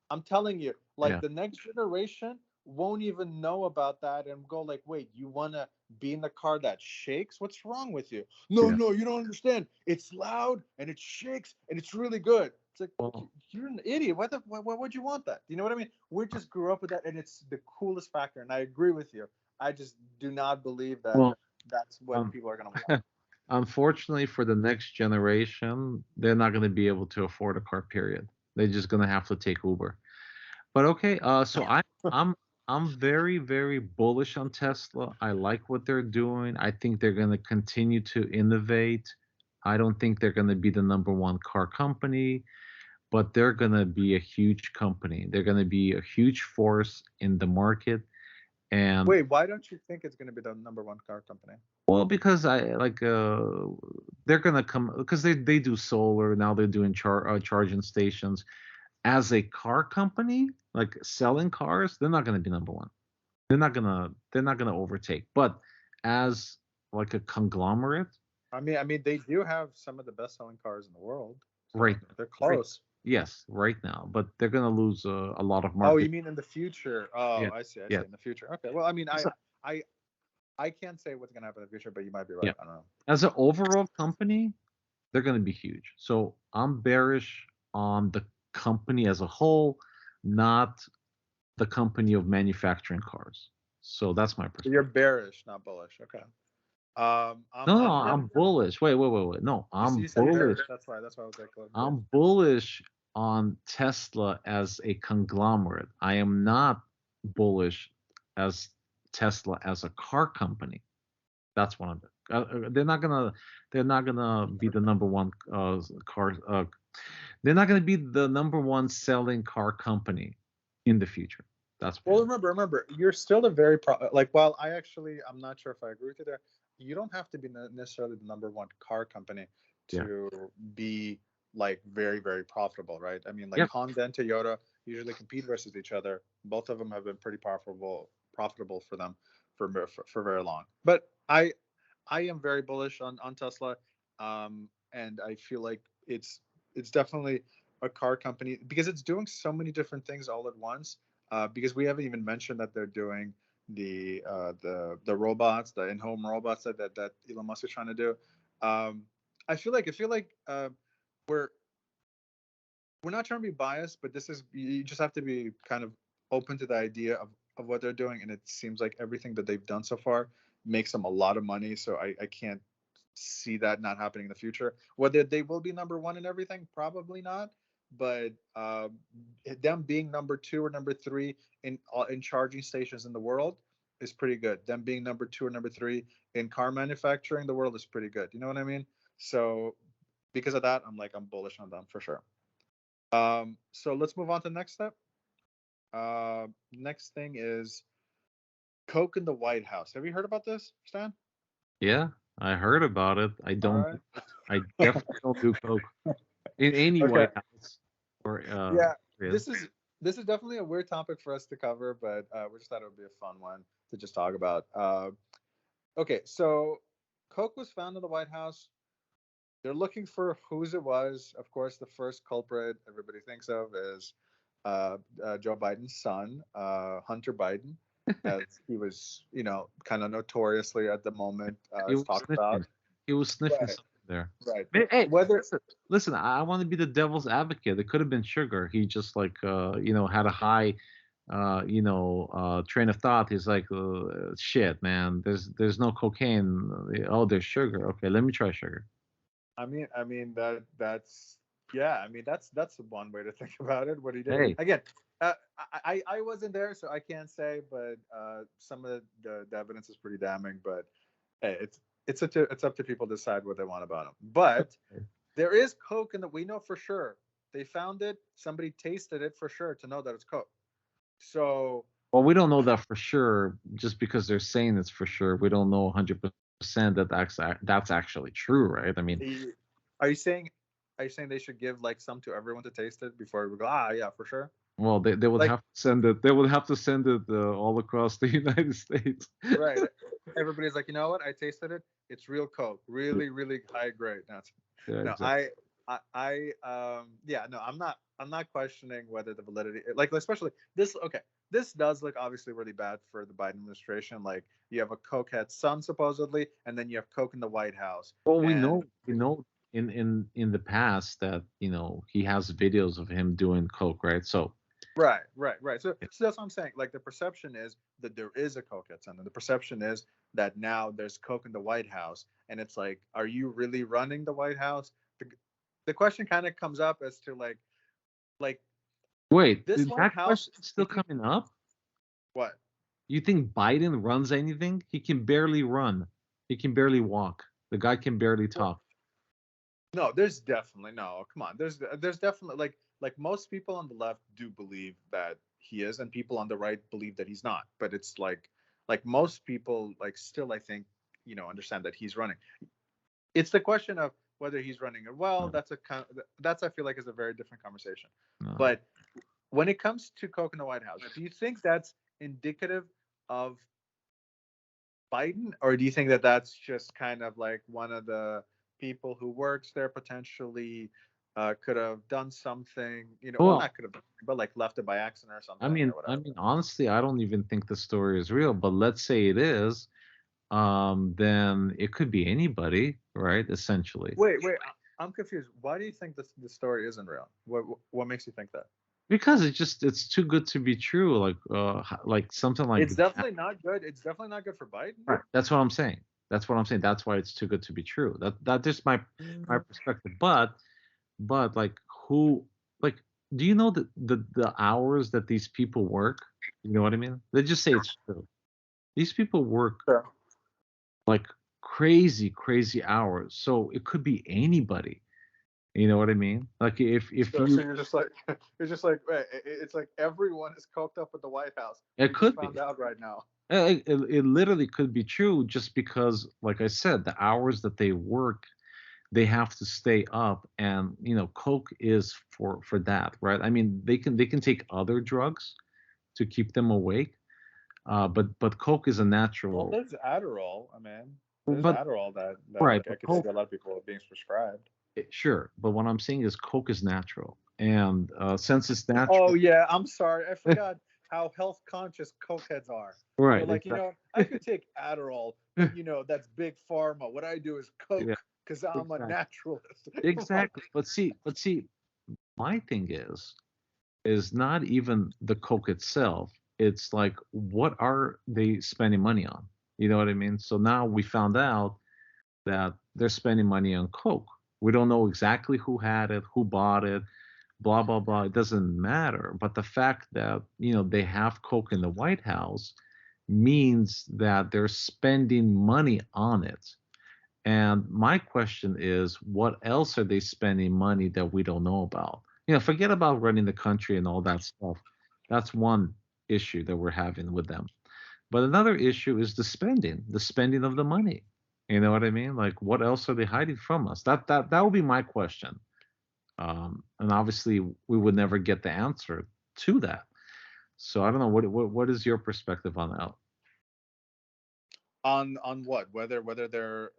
I'm telling you, like Yeah. the next generation won't even know about that and go like, wait, you want to be in the car that shakes? What's wrong with you? No, Yeah. no, you don't understand. It's loud and it shakes and it's really good. It's like Well, you're an idiot. Why would you want that? You know what I mean? We just grew up with that, and it's the coolest factor. And I agree with you. I just do not believe that well, that's what um, people are gonna want. unfortunately for the next generation, they're not going to be able to afford a car. Period. They're just gonna have to take Uber. But okay, so I'm very very bullish on Tesla. I like what they're doing. I think they're gonna continue to innovate. I don't think they're gonna be the number one car company, but they're gonna be a huge company. They're gonna be a huge force in the market. And Wait, why don't you think it's going to be the number one car company? well, because I like they're gonna come because they do solar now. They're doing charging stations. As a car company, like selling cars, they're not gonna be number one. They're not gonna overtake. But as like a conglomerate, I mean, they do have some of the best-selling cars in the world, so right, they're right, close. yes, right now, but they're gonna lose a lot of Oh, you market. mean in the future? Oh, Yeah, I see. I yeah, see. In the future. Okay. Well, I mean, as I a, I I can't say what's going to happen in the future, but you might be yeah, right. I don't know. as an overall company, they're gonna be huge. So I'm bearish on the company as a whole, not the company of manufacturing cars. So that's my So you're perspective. bearish, not bullish. Okay. No, no, I'm I'm definitely. bullish. Wait, wait, wait, wait. No, You I'm said bullish. bearish. That's why I was like, what? I'm bullish on Tesla as a conglomerate. I am not bullish as Tesla as a car company. That's what I'm. They're not gonna be the number one car. They're not gonna be the number one selling car company in the future. That's Well, what. remember, you're still a very like. While I'm not sure if I agree with you there. You don't have to be necessarily the number one car company Yeah. to be like very, very profitable, right? I mean, like Yep. Honda and Toyota usually compete versus each other. Both of them have been pretty profitable for them for very long. But I am very bullish on Tesla, and I feel like it's definitely a car company because it's doing so many different things all at once. Because we haven't even mentioned that they're doing the robots, the in-home robots that Elon Musk is trying to do. Um, I feel like we're we're not trying to be biased, but this is you just have to be kind of open to the idea of what they're doing, and it seems like everything that they've done so far makes them a lot of money. So I can't see that not happening in the future. Whether they will be number one in everything, probably not. But them being number two or number three in charging stations in the world is pretty good. Them being number two or number three in car manufacturing in the world is pretty good. You know what I mean? So because of that, I'm bullish on them for sure. So let's move on to the next step. Next thing is Coke in the White House. Have you heard about this, Stan? Yeah, I heard about it. All right. I definitely don't do coke in any Okay. White House or Yeah, yeah. this is definitely a weird topic for us to cover, but we just thought it would be a fun one to just talk about. Okay, so Coke was found in the White House. They're looking for whose it was. Of course, the first culprit everybody thinks of is Joe Biden's son, Hunter Biden, as he was, kind of notoriously at the moment He was talked about. sniffing. He was sniffing Right, something there. right. Hey, Whether listen. I want to be the devil's advocate. It could have been sugar. He just like had a high train of thought. He's like, shit, man. There's no cocaine. Oh, there's sugar. Okay, let me try sugar. I mean that's yeah. I mean that's one way to think about it. What he did Hey, again. I wasn't there, so I can't say. But some of the evidence is pretty damning. But hey, it's up to people to decide what they want about him. But there is Coke in that we know for sure. They found it. Somebody tasted it for sure to know that it's Coke. So well, we don't know that for sure. Just because they're saying it's for sure, we don't know 100% that that's actually true, right? I mean, the, are you saying they should give like some to everyone to taste it before we go? Ah, yeah, for sure. well, they would Like have to send it. They would have to send it all across the United States. right. Everybody's like, you know what? I tasted it. It's real Coke. Really, really high grade. Yeah, No, exactly. yeah, no, I'm not questioning whether the validity, like, especially this, okay, this does look obviously really bad for the Biden administration. Like, you have a cokehead son, supposedly, and then you have Coke in the White House. Well, And we know in the past that he has videos of him doing coke, right? So right. So that's what I'm saying. Like, the perception is that there is a cokehead son, and the perception is that now there's Coke in the White House. And it's like, are you really running the White House? The question kind of comes up as to like, Like Wait, this is White that House, question still if you coming up? what? You think Biden runs anything? He can barely run. He can barely walk. The guy can barely talk. No, there's definitely no. Come on, there's definitely like most people on the left do believe that he is, and people on the right believe that he's not. But it's like most people like still I think understand that he's running. It's the question of whether he's running it well. No, That's I feel like is a very different conversation. no. But when it comes to Coke in the White House, do you think that's indicative of Biden, or do you think that that's just kind of like one of the people who works there potentially could have done something, well, Well, not could have, but like left it by accident or I something mean, or I whatever. mean, honestly, I don't even think the story is real. But let's say it is, then it could be anybody, right? Essentially, Wait, I'm confused. Why do you think this story isn't real? What makes you think that? because it's too good to be true. Like something like It's that. definitely not good. It's definitely not good for Biden. Right. That's what I'm saying. That's what I'm saying. That's why it's too good to be true. That just my Mm. perspective. But like who like do you know the hours that these people work? You know what I mean? They just say it's true. These people work Sure. like crazy hours. So it could be anybody. You know what I mean? Like if So you you're just like you're just like it's like everyone is coked up at the White House. it We just could be. found out right now. It literally could be true just because, like I said, the hours that they work, they have to stay up, and Coke is for that, right? I mean, they can take other drugs to keep them awake, but Coke is a Well, natural. there's Adderall. I mean, there's But Adderall that right, like I but could see Coke, a lot of people being prescribed. sure. But what I'm saying is Coke is natural, and since it's Oh natural, yeah, I'm sorry, I forgot how health conscious cokeheads are. They're right? like, I could take Adderall, but that's big pharma. What I do is Yeah, Coke because I'm a exactly, naturalist. Come on. exactly. But see, my thing is not even the Coke itself. It's like, what are they spending money on? You know what I mean? So now we found out that they're spending money on Coke. We don't know exactly who had it, who bought it, blah, blah, blah. It doesn't matter. But the fact that, they have Coke in the White House means that they're spending money on it. And my question is, what else are they spending money that we don't know about? Forget about running the country and all that stuff. That's one issue that we're having with them. But another issue is the spending of the money. You know what I mean? Like, what else are they hiding from us? That would be my question. And obviously, we would never get the answer to that. So I don't know. What is your perspective on that? On what? Whether they're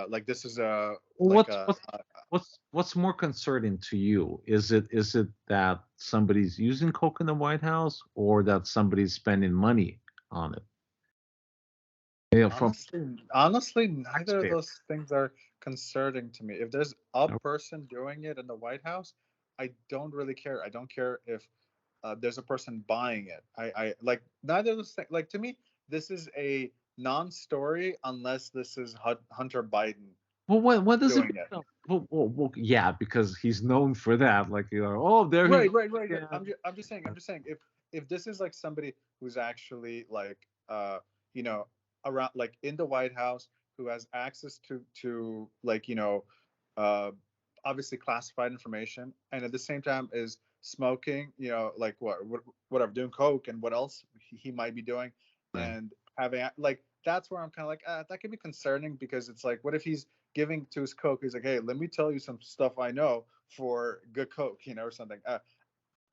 like this is a Well, like what's a, what's what's more concerning to you? Is it that somebody's using coke in the White House, or that somebody's spending money on it? From honestly, neither of taxpayer. those things are concerning to me. If there's a No. person doing it in the White House, I don't really care. I don't care if there's a person buying it. I like neither of those things. Like to me, this is a non-story unless this is Hunter Biden Well, what does it doing it. become? Well, yeah, because he's known for that. Like, oh, there he Right. goes. I'm just saying if this is like somebody who's actually like you know around like in the White House who has access to like uh obviously classified information and at the same time is smoking, like whatever, doing coke and what else he might be doing, Right. and having like that's where I'm kind of like that could be concerning because it's like what if he's giving to his coke, he's like, hey, let me tell you some stuff I know for good coke, or something.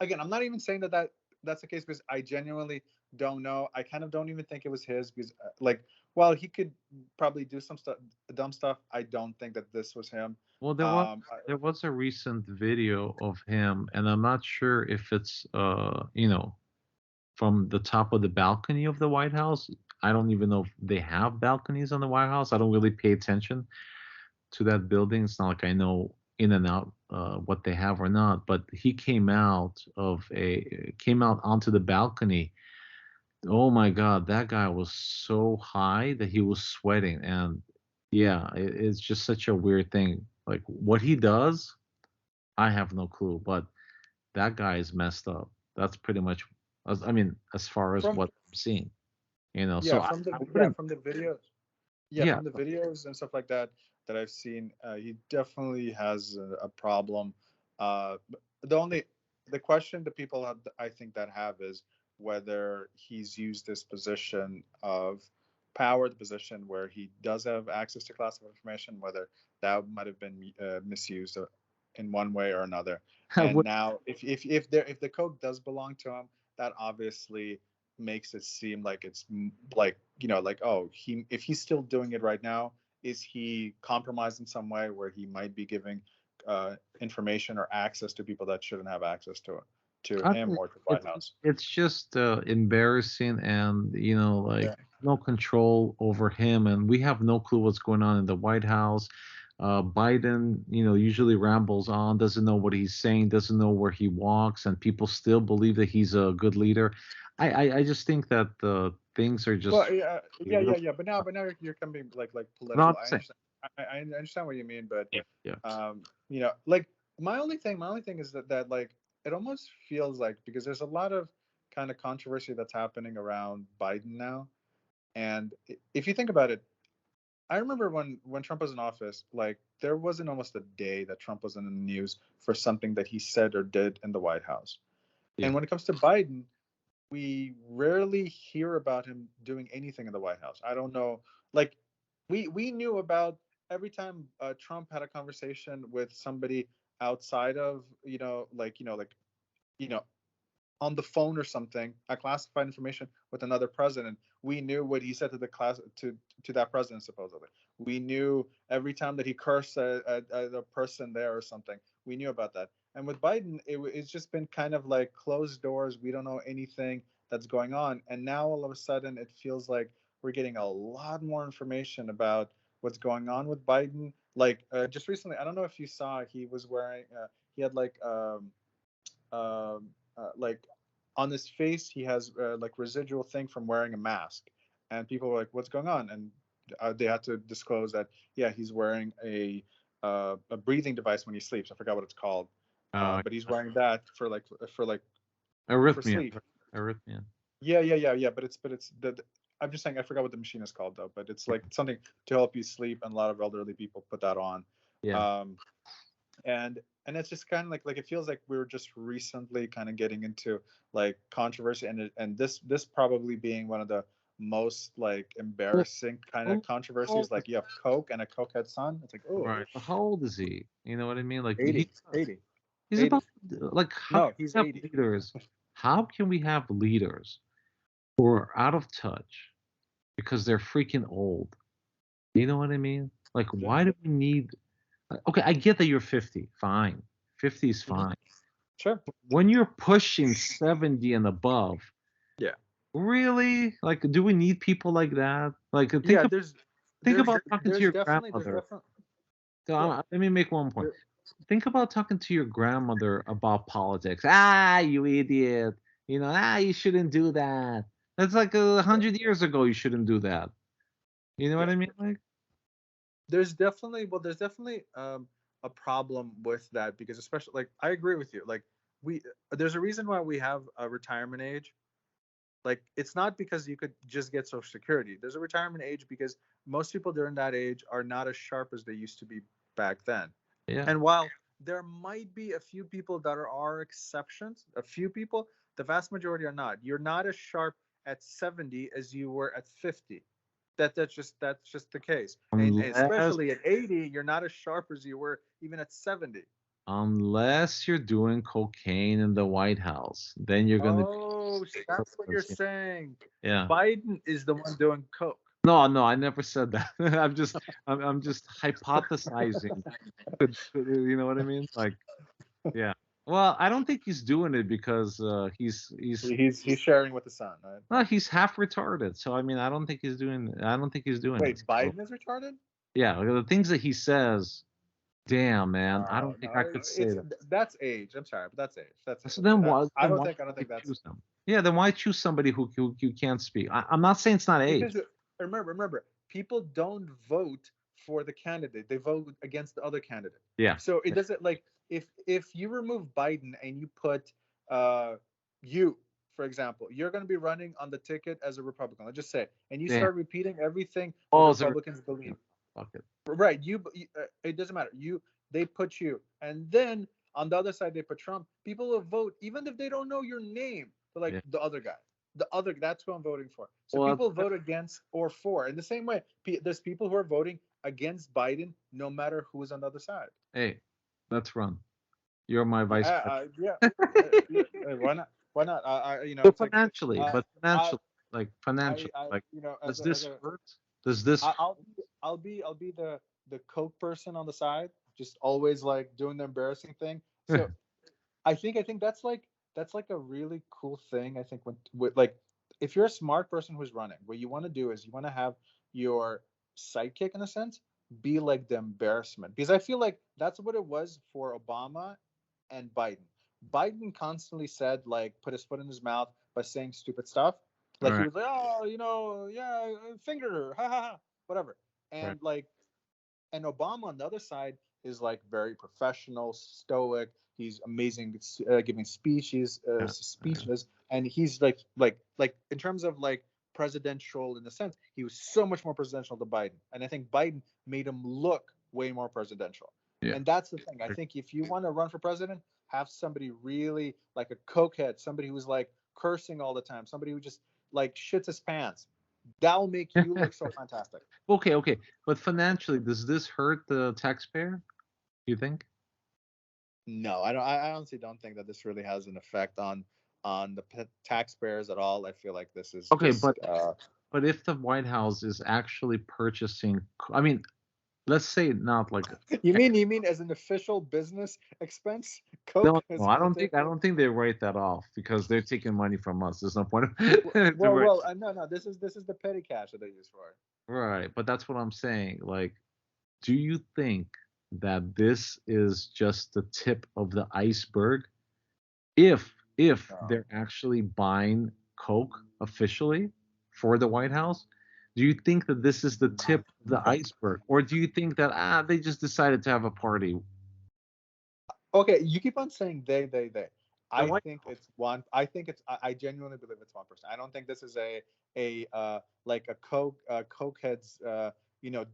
Again, I'm not even saying that's the case because I genuinely don't know. I kind of don't even think it was his because like while he could probably do some stuff, dumb stuff, I don't think that this was him. Well, um there was a recent video of him, and I'm not sure if it's from the top of the balcony of the White House. I don't even know if they have balconies on the White House. I don't really pay attention to that building. It's not like I know in and out what they have or not. But he came out onto the balcony. Oh my God, that guy was so high that he was sweating, and yeah, it's just such a weird thing. Like what he does, I have no clue. But that guy is messed up. That's pretty much, I mean, as far as From what I'm seeing, you know. yeah, So from the I yeah, wouldn't, from the videos. Yeah, yeah. from the videos and stuff like that that I've seen, he definitely has a problem. The only the question that people have, I think, that have is whether he's used this position of power, the position where he does have access to classified information, whether that might have been misused in one way or another. I And would, now, if the code does belong to him, that obviously makes it seem like it's like, like, oh, he if he's still doing it right now, is he compromised in some way where he might be giving information or access to people that shouldn't have access to I him think or to the White House? it's just embarrassing, and like Yeah. no control over him, and we have no clue what's going on in the White House. Biden, usually rambles on, doesn't know what he's saying, doesn't know where he walks, and people still believe that he's a good leader. I just think that things are just Well, yeah, yeah, real. yeah, yeah. But now you're coming like No, I'm political. I saying, understand. I understand what you mean, but yeah, yeah, like my only thing is that like it almost feels like, because there's a lot of kind of controversy that's happening around Biden now, and if you think about it, I remember when Trump was in office, like there wasn't almost a day that Trump was in the news for something that he said or did in the White House. yeah. And when it comes to Biden, we rarely hear about him doing anything in the White House. I don't know. Like we knew about every time Trump had a conversation with somebody outside of, you know on the phone or something, classified information with another president. We knew what he said to the class to that president, supposedly. We knew every time that he cursed at a person there or something. We knew about that. And with Biden, it's just been kind of like closed doors. We don't know anything that's going on. And now all of a sudden, it feels like we're getting a lot more information about what's going on with Biden. Like just recently, I don't know if you saw, he was wearing, he had like on his face he has like residual thing from wearing a mask, and people were like, what's going on? And they had to disclose that, yeah, he's wearing a breathing device when he sleeps. I forgot what it's called, uh, but he's wearing that for arrhythmia, sleep. arrhythmia. Yeah, but it's the I'm just saying, I forgot what the machine is called though, but it's like something to help you sleep, and a lot of elderly people put that on. Yeah. um and it's just kind of like it feels like we were just recently kind of getting into like controversy, and this probably being one of the most like Well, embarrassing kind of well, controversies. Like you have Coke and a cokehead son. It's like, oh, right. But how old is he? You know what I mean? Like 80, 80, he's 80. about, like, how can No, he's we have 80. leaders? How can we have leaders who are out of touch because they're freaking old? You know what I mean? Like, Yeah. why do we need? Okay, I get that you're 50. Fine, 50 is Mhm. fine. Sure. When you're pushing 70 and above, Yeah. really? Like, do we need people like that? Like, Yeah, think there's about talking to there's your definitely there's grandmother. definitely So yeah. let me make one point. There, Think about talking to your grandmother about politics. Ah, you idiot. You shouldn't do that. That's like 100 years ago. You shouldn't do that. You know what yeah. I mean? Like, There's definitely a problem with that, because especially, like, I agree with you. Like, we there's a reason why we have a retirement age. Like, it's not because you could just get social security. There's a retirement age because most people during that age are not as sharp as they used to be back then. yeah. And while there might be a few people that are exceptions, a few people, the vast majority are not. You're not as sharp at 70 as you were at 50. That's just the case. And Unless especially at 80, you're not as sharp as you were even at 70. unless you're doing cocaine in the White House, then you're gonna be. Oh, so that's what you're saying. Yeah. Biden is the one doing coke. No, no, I never said that. I'm just hypothesizing. You know what I mean? Like, yeah. Well, I don't think he's doing it because He's sharing with the son, right? well, he's half retarded. So I mean, I don't think he's doing it. Wait, So Biden is retarded? yeah, the things that he says, damn man, I No, don't think I no, could say it's that. that's age. I'm sorry, but that's age. That's age. So then why I then don't why think I don't should think I that's choose them? Yeah, then why choose somebody who can't speak? I'm not saying it's not age. because remember, people don't vote for the candidate; they vote against the other candidate. Yeah. So it doesn't like if you remove Biden and you put you, for example, you're going to be running on the ticket as a Republican. Let's just say, and you Damn. start repeating everything what the Oh, Republicans believe. fuck it. Right. It doesn't matter. They put you. And then on the other side, they put Trump. People will vote, even if they don't know your name, but like Yeah. the other guy. That's who I'm voting for. So Well, people vote against or for. In the same way, there's people who are voting against Biden, no matter who is on the other side. hey, let's run. You're my vice Yeah. president. Why not? Why not? But It's like, I, financially, like, as does a, as this a, hurt? Does this? I'll be the Coke person on the side, just always like doing the embarrassing thing. So I think that's like a really cool thing. I think when with like if you're a smart person who's running, what you want to do is you want to have your sidekick in a sense be like the embarrassment, because I feel like that's what it was for Obama and Biden. Biden constantly said like put his foot in his mouth by saying stupid stuff. All Like he right, was like, oh, yeah, finger, ha ha ha, whatever. right. And like and Obama on the other side is like very professional, stoic. He's amazing giving speech. He's Yeah, yeah. speechless, and he's like in terms of like presidential in the sense, he was so much more presidential than Biden, and I think Biden made him look way more presidential. Yeah. And that's the thing. I think if you want to run for president, have somebody really like a cokehead, somebody who's like cursing all the time, somebody who just like shits his pants. That'll make you look so fantastic. Okay, okay. But financially, does this hurt the taxpayer? Do you think? No, I don't. I honestly don't think that this really has an effect on the taxpayers at all. I feel like this is Okay, just. but if the White House is actually purchasing, I mean, let's say not like You mean as an official business expense, no, Coke no, is military I Coke? don't think they write that off because they're taking money from us. There's no point to Well, write. well, no. This is the petty cash that they use for it. Right, but that's what I'm saying. Like, do you think that this is just the tip of the iceberg? If No. they're actually buying Coke officially for the White House, do you think that this is the tip of the iceberg, or do you think that they just decided to have a party? Okay, you keep on saying they. The I White think it's one. I think it's. I genuinely believe it's 1%. I don't think this is a like a cokeheads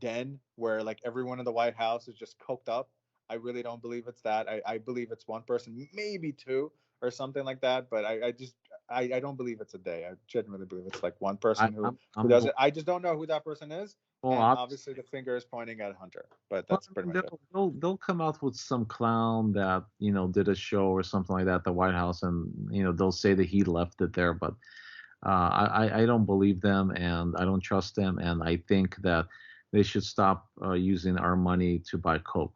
den where like everyone in the White House is just coked up. I really don't believe it's that. I believe it's one person, maybe two or something like that. But I don't believe it's a day. I genuinely believe it's like one person who I'm does it. I just don't know who that person is, well, and obviously the finger is pointing at Hunter. But well, that's I pretty mean, much it. they'll come out with some clown that did a show or something like that at the White House, and they'll say that he left it there, but I don't believe them, and I don't trust them, and I think that they should stop using our money to buy Coke.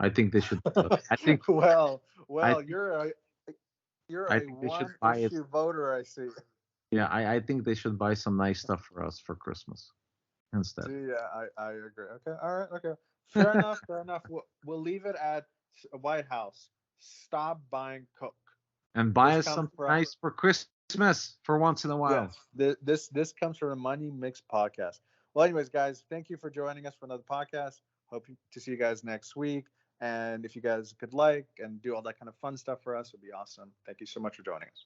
I think they should. well, I well, think you're I a think they should one buy it. issue voter, I see. Yeah, I think they should buy some nice stuff for us for Christmas instead, See, yeah, I agree. Okay, all right, okay, fair enough, fair enough. We'll leave it at White House. Stop buying Coke. and buy This us comes something from nice for Christmas for once in a while. yes. This comes from a Money Mix podcast. Well, anyways, guys, thank you for joining us for another podcast. Hope to see you guys next week. And if you guys could like and do all that kind of fun stuff for us, it would be awesome. Thank you so much for joining us.